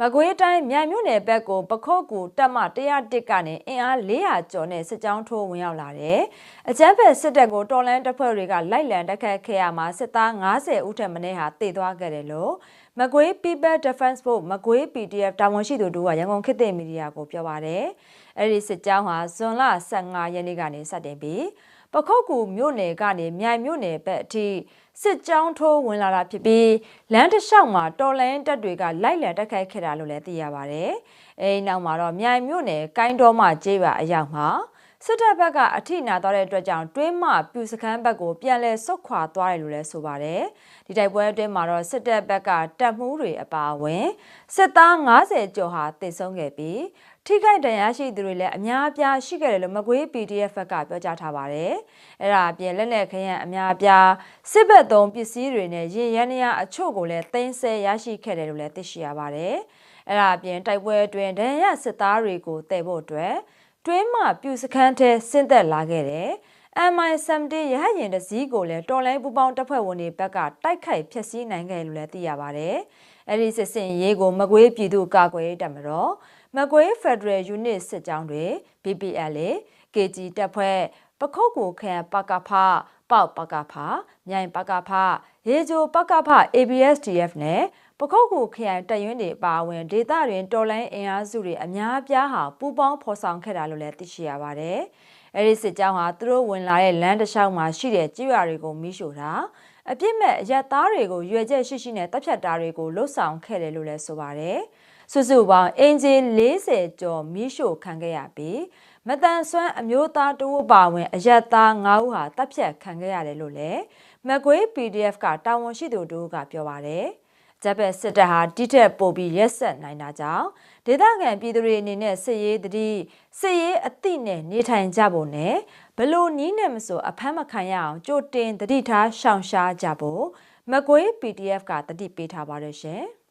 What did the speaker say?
မကွေးတိုင်းမြိုင်မြို့နယ်ဘက်ကိုပခုတ်ကူတပ်မ101ကနေအင်အား400ကျော်နဲ့စစ်ကြောင်းထိုးဝင်ရောက်လာတယ်။အကြမ်းဖက်စစ်တပ်ကိုတော်လှန်တပ်ဖွဲ့တွေကလိုက်လံတိုက်ခတ်ခဲ့ရမှာစစ်သား90ဦးထက်မနည်းဟာတေသွားခဲ့တယ်လို့မကွေး People Defense Force မကွေး PDF တာဝန်ရှိသူတို့ကရန်ကုန်ခေတ်သစ်မီဒီယာကိုပြောပါတယ်။အဲဒီစစ်ကြောင်းဟာဇွန်လ15ရက်နေ့ကနေစတင်ပြီးပခုတ်ကူမြို့နယ်ကနေမြိုင်မြို့နယ်ဘက်အထိစစ်ကြောင်းထိုးဝင်လာတာဖြစ်ပြီးလမ်းတစ်လျှောက်မှာတော်လှန်တပ်တွေကလိုက်လံတိုက်ခိုက်ခဲ့တာလို့လည်းသိရပါတယ်။အဲဒီနောက်မှာတော့မြိုင်မြို့နယ်ကိုင်းတော်မှကျေးရွာအရောက်မှာစစ်တပ်ဘက်ကအထိနာသွားတဲ့အတွက်ကြောင့်တွင်းမပြူစခန်းဘက်ကိုပြန်လည်ဆုတ်ခွာသွားတယ်လို့လည်းဆိုပါတယ်။ဒီတိုက်ပွဲအတွင်းမှာတော့စစ်တပ်ဘက်ကတပ်မှုတွေအပါအဝင်စစ်သား90ကျော်ဟာတေဆုံးခဲ့ပြီးထိခိုက်ဒဏ်ရာရှိသူတွေလည်းအများအပြားရှိခဲ့တယ်လို့မကွေး PDF ဘက်ကပြောကြားထားပါတယ်။အဲ့ဒါအပြင်လက်နက်ခဲယမ်းအများအပြားစစ်ဘက်သုံးပစ္စည်းတွေနဲ့ရင်ရန်ရအချို့ကိုလည်းသိမ်းဆည်းရရှိခဲ့တယ်လို့လည်းသိရှိရပါတယ်။အဲ့ဒါအပြင်တိုက်ပွဲအတွင်းဒဏ်ရာစစ်သားတွေကိုတည်ဖို့အတွက်တွင်းမှပြူစခန်းထဲဆင်းသက်လာခဲ့တယ်။ MI-70 ရဟတ်ယာဉ်တစ်စီးကိုလည်းတော်လိုင်းပူပေါင်းတပ်ဖွဲ့ဝင်တွေဘက်ကတိုက်ခိုက်ဖျက်ဆီးနိုင်ခဲ့လို့လည်းသိရပါတယ်။အဲဒီစစ်စင်ရေးကိုမကွေးပြည်သူ့ကာကွယ်ရေးတပ်မတော်မကွေး Federal Unit စစ်ကြောင်းတွေ BPL KG တပ်ဖွဲ့ပခုတ်ကူခရိုင်ပကဖပေါက်ပကဖမြိုင်ပကဖရေဂျိုပကဖ ABSDF နဲ့ပခုတ်ကူခရိုင်တပ်ရင်းတွေပါဝင်ဒေသတွင်တော်လိုင်းအင်အားစုတွေအများအပြားဟာပူးပေါင်းဖော်ဆောင်ခဲ့တာလို့လည်းသိရှိရပါတယ်။အဲဒီစစ်ကြောင်းဟာသူတို့ဝင်လာတဲ့လမ်းတစ်လျှောက်မှာရှိတဲ့ကြေးရွာတွေကိုမိရှို့တာအပြစ်မဲ့ရက်သားတွေကိုရွေချက်ရှိနဲ့တပ်ဖြတ်တာတွေကိုလှုပ်ဆောင်ခဲ့တယ်လို့လည်းဆိုပါတယ်။စုစုပေါင်းအင်ဂျီ40ကျော်မိရှို့ခံခဲ့ရပြီးမတန်ဆွမ်းအမျိုးသားတဦးပါဝင်အရက်သား9ဦးဟာတပ်ဖြတ်ခံခဲ့ရတယ်လို့လည်းမကွေး PDF ကတာဝန်ရှိသူတို့ကပြောပါတယ်။ဂျပန်စစ်တပ်ဟာတိထက်ပိုပြီးရက်ဆက်နိုင်တာကြောင့်ဒေသခံပြည်သူတွေအနေနဲ့စစ်ရေးတတိစစ်ရေးအသည့်နဲ့နေထိုင်ကြဖို့နဲ့ဘလို့နီးနဲ့မဆိုအဖမ်းမခံရအောင်ကြိုတင်တတိထားရှောင်ရှားကြဖို့မကွေး PDF ကတတိပေးထားပါတယ်ရှင်။